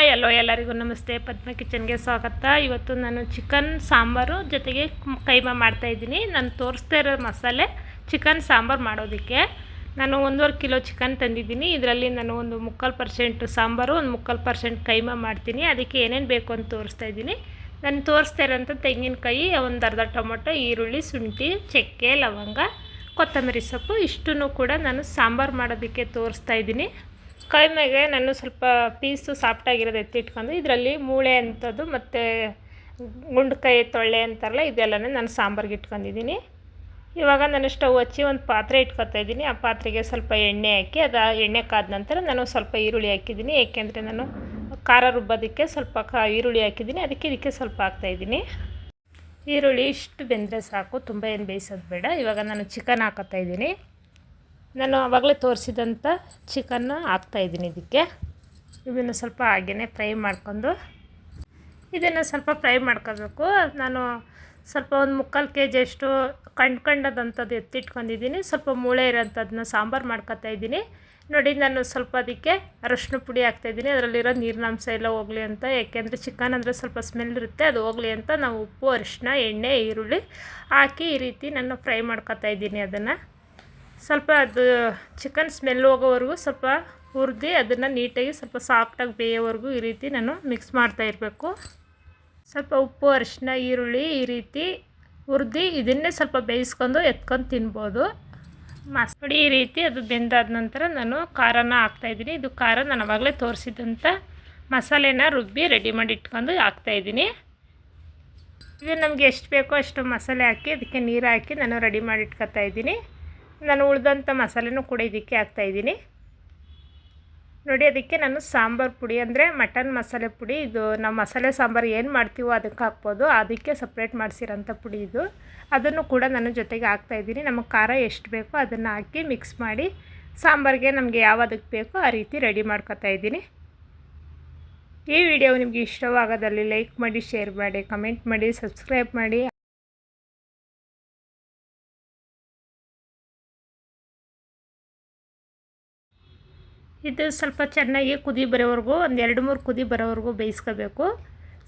Hi hello ಎಲ್ಲರಿಗೂ ನಮಸ್ತೆ. ಪದ್ಮ ಕಿಚನ್ಗೆ ಸ್ವಾಗತ. ಇವತ್ತು ನಾನು ಚಿಕನ್ ಸಾಂಬಾರು ಜೊತೆಗೆ ಕೈಮಾ ಮಾಡ್ತಾಯಿದ್ದೀನಿ. ನಾನು ತೋರಿಸ್ತಾ ಇರೋ ಮಸಾಲೆ ಚಿಕನ್ ಸಾಂಬಾರು ಮಾಡೋದಕ್ಕೆ ನಾನು 1.5 ಕಿಲೋ ಚಿಕನ್ ತಂದಿದ್ದೀನಿ. ಇದರಲ್ಲಿ ನಾನು ಒಂದು 3/4% ಸಾಂಬಾರು, ಒಂದು 3/4% ಕೈಮಾ ಮಾಡ್ತೀನಿ. ಅದಕ್ಕೆ ಏನೇನು ಬೇಕು ಅಂತ ತೋರಿಸ್ತಾ ಇದ್ದೀನಿ. ನಾನು ತೋರಿಸ್ತಾ ಇರೋಂಥ ತೆಂಗಿನಕಾಯಿ, ಒಂದು ಅರ್ಧ ಟೊಮೊಟೊ, ಈರುಳ್ಳಿ, ಶುಂಠಿ, ಚಕ್ಕೆ, ಲವಂಗ, ಕೊತ್ತಂಬರಿ ಸೊಪ್ಪು ಇಷ್ಟನ್ನು ಕೂಡ ನಾನು ಸಾಂಬಾರು ಮಾಡೋದಕ್ಕೆ ತೋರಿಸ್ತಾ ಇದ್ದೀನಿ. ಕೈಮೆಗೆ ನಾನು ಸ್ವಲ್ಪ ಪೀಸು ಸಾಫ್ಟಾಗಿರೋದು ಎತ್ತಿಟ್ಕೊಂಡು ಇದರಲ್ಲಿ ಮೂಳೆ ಅಂಥದ್ದು ಮತ್ತು ಗುಂಡ್ಕಾಯಿ ತೊಳ್ಳೆ ಅಂತಾರಲ್ಲ ಇದೆಲ್ಲನೇ ನಾನು ಸಾಂಬಾರಿಗೆ ಇಟ್ಕೊಂಡಿದ್ದೀನಿ. ಇವಾಗ ನಾನು ಸ್ಟವ್ ಹಚ್ಚಿ ಒಂದು ಪಾತ್ರೆ ಇಟ್ಕೊತಾ ಇದ್ದೀನಿ. ಆ ಪಾತ್ರೆಗೆ ಸ್ವಲ್ಪ ಎಣ್ಣೆ ಹಾಕಿ ಅದು ಎಣ್ಣೆ ಕಾದ ನಂತರ ನಾನು ಸ್ವಲ್ಪ ಈರುಳ್ಳಿ ಹಾಕಿದ್ದೀನಿ. ಏಕೆಂದರೆ ನಾನು ಖಾರ ರುಬ್ಬೋದಕ್ಕೆ ಸ್ವಲ್ಪ ಈರುಳ್ಳಿ ಹಾಕಿದ್ದೀನಿ, ಇದಕ್ಕೆ ಸ್ವಲ್ಪ ಹಾಕ್ತಾಯಿದ್ದೀನಿ. ಈರುಳ್ಳಿ ಇಷ್ಟು ಬೆಂದರೆ ಸಾಕು, ತುಂಬ ಏನು ಬೇಯಿಸೋದು ಬೇಡ. ಇವಾಗ ನಾನು ಚಿಕನ್ ಹಾಕೋತಾ ಇದ್ದೀನಿ. ನಾನು ಆವಾಗಲೇ ತೋರಿಸಿದಂಥ ಚಿಕನ್ನ ಹಾಕ್ತಾಯಿದ್ದೀನಿ. ಇದನ್ನು ಸ್ವಲ್ಪ ಹಾಗೇ ಫ್ರೈ ಮಾಡ್ಕೊಂಡು ಸ್ವಲ್ಪ ಫ್ರೈ ಮಾಡ್ಕೋಬೇಕು. ನಾನು ಸ್ವಲ್ಪ ಒಂದು 3/4 kg ಅಷ್ಟು ಕಂಡ್ಕೊಂಡದಂಥದ್ದು ಎತ್ತಿಟ್ಕೊಂಡಿದ್ದೀನಿ. ಸ್ವಲ್ಪ ಮೂಳೆ ಇರೋಂಥದ್ದನ್ನ ಸಾಂಬಾರು ಮಾಡ್ಕೊತಾ ಇದ್ದೀನಿ. ನೋಡಿ, ನಾನು ಸ್ವಲ್ಪ ಅದಕ್ಕೆ ಅರಶಿನ ಪುಡಿ ಹಾಕ್ತಾಯಿದ್ದೀನಿ. ಅದರಲ್ಲಿರೋ ನೀರಿನಾಂಶ ಎಲ್ಲ ಹೋಗಲಿ ಅಂತ. ಏಕೆಂದರೆ ಚಿಕನ್ ಅಂದರೆ ಸ್ವಲ್ಪ ಸ್ಮೆಲ್ ಇರುತ್ತೆ, ಅದು ಹೋಗಲಿ ಅಂತ ನಾವು ಉಪ್ಪು, ಅರಿಶಿನ, ಎಣ್ಣೆ, ಈರುಳ್ಳಿ ಹಾಕಿ ಈ ರೀತಿ ನಾನು ಫ್ರೈ ಮಾಡ್ಕೊತಾ ಇದ್ದೀನಿ. ಅದನ್ನು ಸ್ವಲ್ಪ ಅದು ಚಿಕನ್ ಸ್ಮೆಲ್ ಹೋಗೋವರೆಗೂ ಸ್ವಲ್ಪ ಹುರಿದು ಅದನ್ನು ನೀಟಾಗಿ ಸ್ವಲ್ಪ ಸಾಫ್ಟಾಗಿ ಬೇಯೋವರೆಗೂ ಈ ರೀತಿ ನಾನು ಮಿಕ್ಸ್ ಮಾಡ್ತಾ ಇರಬೇಕು. ಸ್ವಲ್ಪ ಉಪ್ಪು, ಅರಿಶಿನ, ಈರುಳ್ಳಿ ಈ ರೀತಿ ಹುರಿದು ಇದನ್ನೇ ಸ್ವಲ್ಪ ಬೇಯಿಸ್ಕೊಂಡು ಎತ್ಕೊಂಡು ತಿನ್ಬೋದು. ನೋಡಿ, ಈ ರೀತಿ ಅದು ಬೆಂದಾದ ನಂತರ ನಾನು ಖಾರನ ಹಾಕ್ತಾಯಿದ್ದೀನಿ. ಇದು ಖಾರ ನಾನು ಆವಾಗಲೇ ತೋರಿಸಿದಂಥ ಮಸಾಲೆನ ರುಬ್ಬಿ ರೆಡಿ ಮಾಡಿ ಇಟ್ಕೊಂಡು ಹಾಕ್ತಾಯಿದ್ದೀನಿ. ಇದು ನಮಗೆ ಎಷ್ಟು ಬೇಕೋ ಅಷ್ಟು ಮಸಾಲೆ ಹಾಕಿ ಅದಕ್ಕೆ ನೀರು ಹಾಕಿ ನಾನು ರೆಡಿ ಮಾಡಿ ಇಟ್ಕೊತಾ ಇದ್ದೀನಿ. ನಾನು ಉಳಿದಂಥ ಮಸಾಲೆನೂ ಕೂಡ ಇದಕ್ಕೆ ಹಾಕ್ತಾಯಿದ್ದೀನಿ. ನೋಡಿ, ಅದಕ್ಕೆ ನಾನು ಸಾಂಬಾರು ಪುಡಿ ಅಂದರೆ ಮಟನ್ ಮಸಾಲೆ ಪುಡಿ, ಇದು ನಾವು ಮಸಾಲೆ ಸಾಂಬಾರು ಏನು ಮಾಡ್ತೀವೋ ಅದಕ್ಕೆ ಹಾಕ್ಬೋದು. ಅದಕ್ಕೆ ಸಪ್ರೇಟ್ ಮಾಡಿಸಿರೋಂಥ ಪುಡಿ ಇದು. ಅದನ್ನು ಕೂಡ ನಾನು ಜೊತೆಗೆ ಹಾಕ್ತಾಯಿದ್ದೀನಿ. ನಮಗೆ ಖಾರ ಎಷ್ಟು ಬೇಕೋ ಅದನ್ನು ಹಾಕಿ ಮಿಕ್ಸ್ ಮಾಡಿ ಸಾಂಬಾರಿಗೆ ನಮಗೆ ಯಾವುದಕ್ಕೆ ಬೇಕೋ ಆ ರೀತಿ ರೆಡಿ ಮಾಡ್ಕೊತಾ ಇದ್ದೀನಿ. ಈ ವಿಡಿಯೋ ನಿಮಗೆ ಇಷ್ಟವಾಗೋದಲ್ಲಿ ಲೈಕ್ ಮಾಡಿ, ಶೇರ್ ಮಾಡಿ, ಕಮೆಂಟ್ ಮಾಡಿ, ಸಬ್ಸ್ಕ್ರೈಬ್ ಮಾಡಿ. ಇದು ಸ್ವಲ್ಪ ಚೆನ್ನಾಗಿ ಕುದಿ ಬರೋವರೆಗೂ, ಒಂದು 2-3 ಕುದಿ ಬರೋವರೆಗೂ ಬೇಯಿಸ್ಕೋಬೇಕು.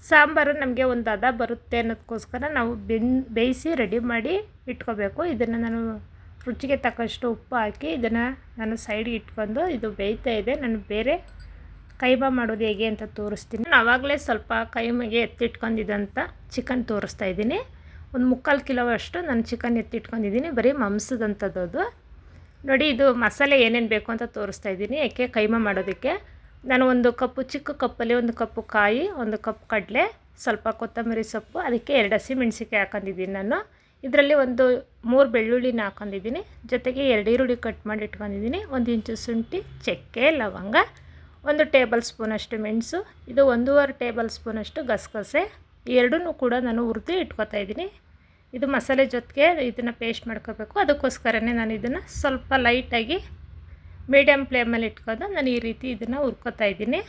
ಸಾಂಬಾರು ನಮಗೆ ಒಂದು ಹದ ಬರುತ್ತೆ ಅನ್ನೋದಕ್ಕೋಸ್ಕರ ನಾವು ಬೇಯಿಸಿ ರೆಡಿ ಮಾಡಿ ಇಟ್ಕೋಬೇಕು. ಇದನ್ನು ನಾನು ರುಚಿಗೆ ತಕ್ಕಷ್ಟು ಉಪ್ಪು ಹಾಕಿ ಇದನ್ನು ನಾನು ಸೈಡ್ಗೆ ಇಟ್ಕೊಂಡು ಇದು ಬೇಯ್ತಾ ಇದೆ. ನಾನು ಬೇರೆ ಕೈಮಾ ಮಾಡೋದು ಹೇಗೆ ಅಂತ ತೋರಿಸ್ತೀನಿ. ನಾನು ಆವಾಗಲೇ ಸ್ವಲ್ಪ ಕೈಮಗೆ ಎತ್ತಿಟ್ಕೊಂಡಿದ್ದಂಥ ಚಿಕನ್ ತೋರಿಸ್ತಾ ಇದ್ದೀನಿ. ಒಂದು 3/4 ಕಿಲೋ ಅಷ್ಟು ನಾನು ಚಿಕನ್ ಎತ್ತಿಟ್ಕೊಂಡಿದ್ದೀನಿ. ಬರೀ ಮಾಂಸದಂಥದ್ದು ಅದು. ನೋಡಿ, ಇದು ಮಸಾಲೆ ಏನೇನು ಬೇಕು ಅಂತ ತೋರಿಸ್ತಾ ಇದ್ದೀನಿ. ಯಾಕೆ ಕೈಮಾ ಮಾಡೋದಕ್ಕೆ ನಾನು ಒಂದು ಕಪ್ಪು, ಚಿಕ್ಕ ಕಪ್ಪಲ್ಲಿ 1 ಕಪ್ಪು ಕಾಯಿ, 1 ಕಪ್ ಕಡಲೆ, ಸ್ವಲ್ಪ ಕೊತ್ತಂಬರಿ ಸೊಪ್ಪು, ಅದಕ್ಕೆ 2 ಹಸಿಮೆಣ್ಸಿಕಾಯಿ ಹಾಕೊಂಡಿದ್ದೀನಿ. ನಾನು ಇದರಲ್ಲಿ ಒಂದು 3 ಬೆಳ್ಳುಳ್ಳಿನ ಹಾಕೊಂಡಿದ್ದೀನಿ. ಜೊತೆಗೆ 2 ಈರುಳ್ಳಿ ಕಟ್ ಮಾಡಿ ಇಟ್ಕೊಂಡಿದ್ದೀನಿ. 1 ಇಂಚು ಶುಂಠಿ, ಚಕ್ಕೆ, ಲವಂಗ, 1 ಟೇಬಲ್ ಸ್ಪೂನಷ್ಟು ಮೆಣಸು, ಇದು 1.5 ಟೇಬಲ್ ಸ್ಪೂನಷ್ಟು ಗಸಗಸೆ, ಎರಡನ್ನೂ ಕೂಡ ನಾನು ಹುರಿದು ಇಟ್ಕೊತಾ ಇದ್ದೀನಿ. ಇದು ಮಸಾಲೆ ಜೊತೆಗೆ ಇದನ್ನು ಪೇಸ್ಟ್ ಮಾಡ್ಕೋಬೇಕು. ಅದಕ್ಕೋಸ್ಕರನೇ ನಾನು ಇದನ್ನು ಸ್ವಲ್ಪ ಲೈಟಾಗಿ ಮೀಡಿಯಮ್ ಫ್ಲೇಮಲ್ಲಿ ಇಟ್ಕೊಂಡು ನಾನು ಈ ರೀತಿ ಇದನ್ನು ಹುರ್ಕೋತಾ ಇದ್ದೀನಿ.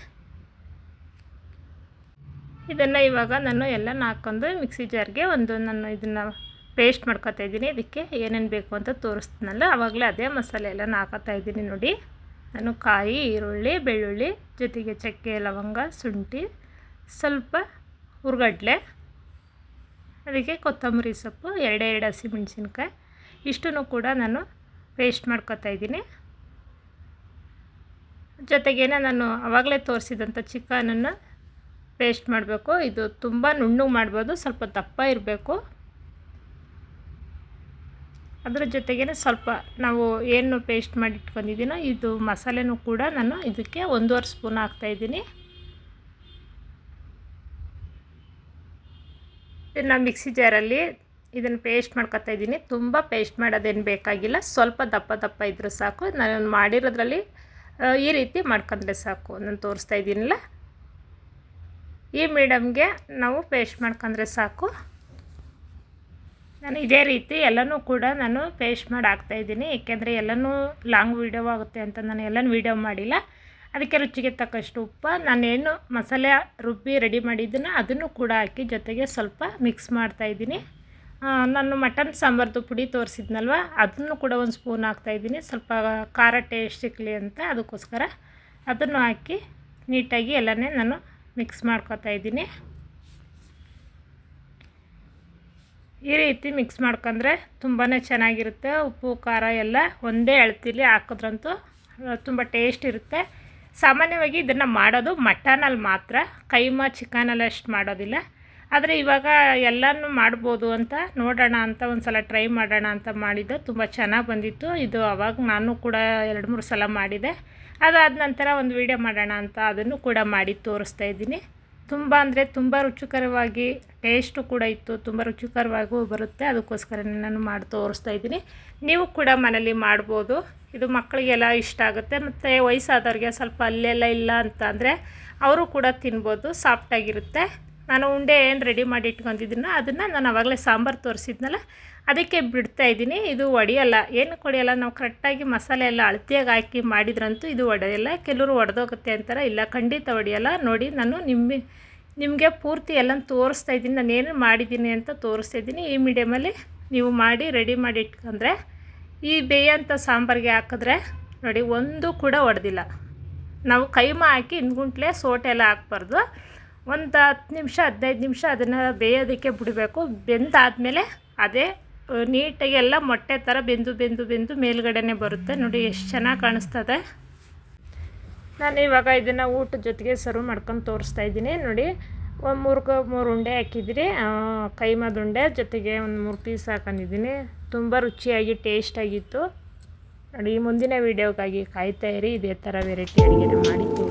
ಇದನ್ನು ಇವಾಗ ನಾನು ಎಲ್ಲನ ಹಾಕ್ಕೊಂಡು ಮಿಕ್ಸಿ ಜಾರ್ಗೆ ನಾನು ಇದನ್ನು ಪೇಸ್ಟ್ ಮಾಡ್ಕೋತಾ ಇದ್ದೀನಿ. ಇದಕ್ಕೆ ಏನೇನು ಬೇಕು ಅಂತ ತೋರಿಸ್ತೀನಲ್ಲ, ಆವಾಗಲೇ ಅದೇ ಮಸಾಲೆ ಎಲ್ಲನ ಹಾಕೋತಾ ಇದ್ದೀನಿ. ನೋಡಿ, ನಾನು ಕಾಯಿ, ಈರುಳ್ಳಿ, ಬೆಳ್ಳುಳ್ಳಿ, ಜೊತೆಗೆ ಚಕ್ಕೆ, ಲವಂಗ, ಶುಂಠಿ, ಸ್ವಲ್ಪ ಹುರ್ಗಡ್ಲೆ, ಅದಕ್ಕೆ ಕೊತ್ತಂಬರಿ ಸೊಪ್ಪು, 2 ಹಸಿಮೆಣ್ಸಿನ್ಕಾಯಿ ಇಷ್ಟನ್ನು ಕೂಡ ನಾನು ಪೇಸ್ಟ್ ಮಾಡ್ಕೊತಾ ಇದ್ದೀನಿ. ಜೊತೆಗೇ ನಾನು ಆವಾಗಲೇ ತೋರಿಸಿದಂಥ ಚಿಕನನ್ನು ಪೇಸ್ಟ್ ಮಾಡಬೇಕು. ಇದು ತುಂಬ ನುಣ್ಣಗೆ ಮಾಡ್ಬೋದು, ಸ್ವಲ್ಪ ದಪ್ಪ ಇರಬೇಕು. ಅದರ ಜೊತೆಗೇ ಸ್ವಲ್ಪ ನಾವು ಏನು ಪೇಸ್ಟ್ ಮಾಡಿ ಇಟ್ಕೊಂಡಿದ್ದೀನೋ ಇದು ಮಸಾಲೆನೂ ಕೂಡ ನಾನು ಇದಕ್ಕೆ 1.5 ಸ್ಪೂನ್ ಹಾಕ್ತಾಯಿದ್ದೀನಿ. ಇದನ್ನು ಮಿಕ್ಸಿ ಜಾರಲ್ಲಿ ಇದನ್ನು ಪೇಸ್ಟ್ ಮಾಡ್ಕೊತಾ ಇದ್ದೀನಿ. ತುಂಬ ಪೇಸ್ಟ್ ಮಾಡೋದೇನು ಬೇಕಾಗಿಲ್ಲ, ಸ್ವಲ್ಪ ದಪ್ಪ ಇದ್ದರೂ ಸಾಕು. ನಾನು ಮಾಡಿರೋದ್ರಲ್ಲಿ ಈ ರೀತಿ ಮಾಡ್ಕೊಂಡ್ರೆ ಸಾಕು. ನಾನು ತೋರಿಸ್ತಾ ಇದ್ದೀನಲ್ಲ, ಈ ಮೀಡಿಯಮ್ಗೆ ನಾವು ಪೇಸ್ಟ್ ಮಾಡ್ಕೊಂಡ್ರೆ ಸಾಕು. ನಾನು ಇದೇ ರೀತಿ ಎಲ್ಲನೂ ಕೂಡ ನಾನು ಪೇಸ್ಟ್ ಮಾಡಿ ಹಾಕ್ತಾಯಿದ್ದೀನಿ. ಏಕೆಂದರೆ ಎಲ್ಲನೂ ಲಾಂಗ್ ವೀಡಿಯೋ ಆಗುತ್ತೆ ಅಂತ ನಾನು ಎಲ್ಲನೂ ವೀಡಿಯೋ ಮಾಡಿಲ್ಲ. ಅದಕ್ಕೆ ರುಚಿಗೆ ತಕ್ಕಷ್ಟು ಉಪ್ಪು, ನಾನೇನು ಮಸಾಲೆ ರುಬ್ಬಿ ರೆಡಿ ಮಾಡಿದ್ದನ್ನು ಅದನ್ನು ಕೂಡ ಹಾಕಿ ಜೊತೆಗೆ ಸ್ವಲ್ಪ ಮಿಕ್ಸ್ ಮಾಡ್ತಾಯಿದ್ದೀನಿ. ನಾನು ಮಟನ್ ಸಾಂಬಾರ್ದು ಪುಡಿ ತೋರಿಸಿದ್ನಲ್ವ, ಅದನ್ನು ಕೂಡ 1 ಸ್ಪೂನ್ ಹಾಕ್ತಾಯಿದ್ದೀನಿ. ಸ್ವಲ್ಪ ಖಾರ ಟೇಸ್ಟ್ ಸಿಕ್ಕಲಿ ಅಂತ, ಅದಕ್ಕೋಸ್ಕರ ಅದನ್ನು ಹಾಕಿ ನೀಟಾಗಿ ಎಲ್ಲನೇ ನಾನು ಮಿಕ್ಸ್ ಮಾಡ್ಕೊತಾ ಇದ್ದೀನಿ. ಈ ರೀತಿ ಮಿಕ್ಸ್ ಮಾಡ್ಕೊಂಡ್ರೆ ತುಂಬಾ ಚೆನ್ನಾಗಿರುತ್ತೆ. ಉಪ್ಪು ಖಾರ ಎಲ್ಲ ಒಂದೇ ಅಳತೆಯಲ್ಲಿ ಹಾಕಿದ್ರಂತೂ ತುಂಬ ಟೇಸ್ಟ್ ಇರುತ್ತೆ. ಸಾಮಾನ್ಯವಾಗಿ ಇದನ್ನು ಮಾಡೋದು ಮಟನಲ್ಲಿ ಮಾತ್ರ, ಕೈಮಾ ಚಿಕನಲ್ಲಿ ಅಷ್ಟು ಮಾಡೋದಿಲ್ಲ. ಆದರೆ ಇವಾಗ ಎಲ್ಲನೂ ಮಾಡ್ಬೋದು ಅಂತ ನೋಡೋಣ ಅಂತ ಒಂದು ಸಲ ಟ್ರೈ ಮಾಡೋಣ ಅಂತ ಮಾಡಿದ್ದೆ. ತುಂಬ ಚೆನ್ನಾಗಿ ಬಂದಿತ್ತು. ಇದು ಆವಾಗ ನಾನು ಕೂಡ 2-3 ಸಲ ಮಾಡಿದೆ. ಅದಾದ ನಂತರ ಒಂದು ವಿಡಿಯೋ ಮಾಡೋಣ ಅಂತ ಅದನ್ನು ಕೂಡ ಮಾಡಿ ತೋರಿಸ್ತಾ ಇದ್ದೀನಿ. ತುಂಬ ಅಂದರೆ ತುಂಬ ರುಚಿಕರವಾಗಿ ಟೇಸ್ಟು ಕೂಡ ಇತ್ತು. ತುಂಬ ರುಚಿಕರವಾಗೂ ಬರುತ್ತೆ. ಅದಕ್ಕೋಸ್ಕರನೇ ನಾನು ಮಾಡಿ ತೋರಿಸ್ತಾ ಇದ್ದೀನಿ. ನೀವು ಕೂಡ ಮನೇಲಿ ಮಾಡ್ಬೋದು. ಇದು ಮಕ್ಕಳಿಗೆಲ್ಲ ಇಷ್ಟ ಆಗುತ್ತೆ. ಮತ್ತು ವಯಸ್ಸಾದವ್ರಿಗೆ ಸ್ವಲ್ಪ ಅಲ್ಲೆಲ್ಲ ಇಲ್ಲ ಅಂತ ಅಂದರೆ ಅವರು ಕೂಡ ತಿನ್ಬೋದು. ಸಾಫ್ಟಾಗಿರುತ್ತೆ. ನಾನು ಉಂಡೆ ಏನು ರೆಡಿ ಮಾಡಿ ಇಟ್ಕೊಂಡಿದ್ದೀನೋ ಅದನ್ನು ನಾನು ಆವಾಗಲೇ ಸಾಂಬಾರು ತೋರಿಸಿದ್ನಲ್ಲ ಅದಕ್ಕೆ ಬಿಡ್ತಾಯಿದ್ದೀನಿ. ಇದು ಒಡೆಯಲ್ಲ, ಏನಕ್ಕೆ ಒಡೆಯಲ್ಲ, ನಾವು ಕರೆಕ್ಟಾಗಿ ಮಸಾಲೆ ಎಲ್ಲ ಅಳತೆಯಾಗಿ ಹಾಕಿ ಮಾಡಿದ್ರಂತೂ ಇದು ಒಡೆಯಲ್ಲ. ಕೆಲವರು ಒಡೆದೋಗುತ್ತೆ ಅಂತಾರೆ. ಇಲ್ಲ, ಖಂಡಿತ ಒಡೆಯಲ್ಲ. ನೋಡಿ, ನಾನು ನಿಮಗೆ ಪೂರ್ತಿ ಎಲ್ಲ ತೋರಿಸ್ತಾ ಇದ್ದೀನಿ. ನಾನು ಏನೇನು ಮಾಡಿದ್ದೀನಿ ಅಂತ ತೋರಿಸ್ತಾ ಇದ್ದೀನಿ. ಈ ಮೀಡಿಯಮಲ್ಲಿ ನೀವು ಮಾಡಿ ರೆಡಿ ಮಾಡಿ ಇಟ್ಕೊಂಡ್ರೆ ಈ ಬೇಯೋಂಥ ಸಾಂಬಾರಿಗೆ ಹಾಕಿದ್ರೆ ನೋಡಿ ಒಂದು ಕೂಡ ಒಡೆದಿಲ್ಲ. ನಾವು ಕೈಮಾ ಹಾಕಿ ಹಿಂದ್ಗುಂಟ್ಲೆ ಸೋಟೆ ಎಲ್ಲ ಹಾಕ್ಬಾರ್ದು. ಒಂದು 10 ನಿಮಿಷ 15 ನಿಮಿಷ ಅದನ್ನು ಬೇಯೋದಕ್ಕೆ ಬಿಡಬೇಕು. ಬೆಂದಾದಮೇಲೆ ಅದೇ ನೀಟಾಗಿ ಎಲ್ಲ ಮೊಟ್ಟೆ ಥರ ಬೆಂದು ಮೇಲ್ಗಡೆನೇ ಬರುತ್ತೆ. ನೋಡಿ ಎಷ್ಟು ಚೆನ್ನಾಗಿ ಕಾಣಿಸ್ತದೆ. ನಾನು ಇವಾಗ ಇದನ್ನು ಊಟದ ಜೊತೆಗೆ ಸರ್ವ್ ಮಾಡ್ಕೊಂಡು ತೋರಿಸ್ತಾ ಇದ್ದೀನಿ. ನೋಡಿ, ಒಂದು 3 ಉಂಡೆ ಹಾಕಿದ್ದೀನಿ, ಕೈಮಾದ ಉಂಡೆ ಜೊತೆಗೆ ಒಂದು 3 ಪೀಸ್ ಹಾಕೊಂಡಿದ್ದೀನಿ. ತುಂಬ ರುಚಿಯಾಗಿ ಟೇಸ್ಟಾಗಿತ್ತು. ನೋಡಿ, ಮುಂದಿನ ವೀಡಿಯೋಗಾಗಿ ಕಾಯ್ತಾ ಇರಿ. ಇದೇ ಥರ ವೆರೈಟಿ ಅಡುಗೆನ ಮಾಡಿ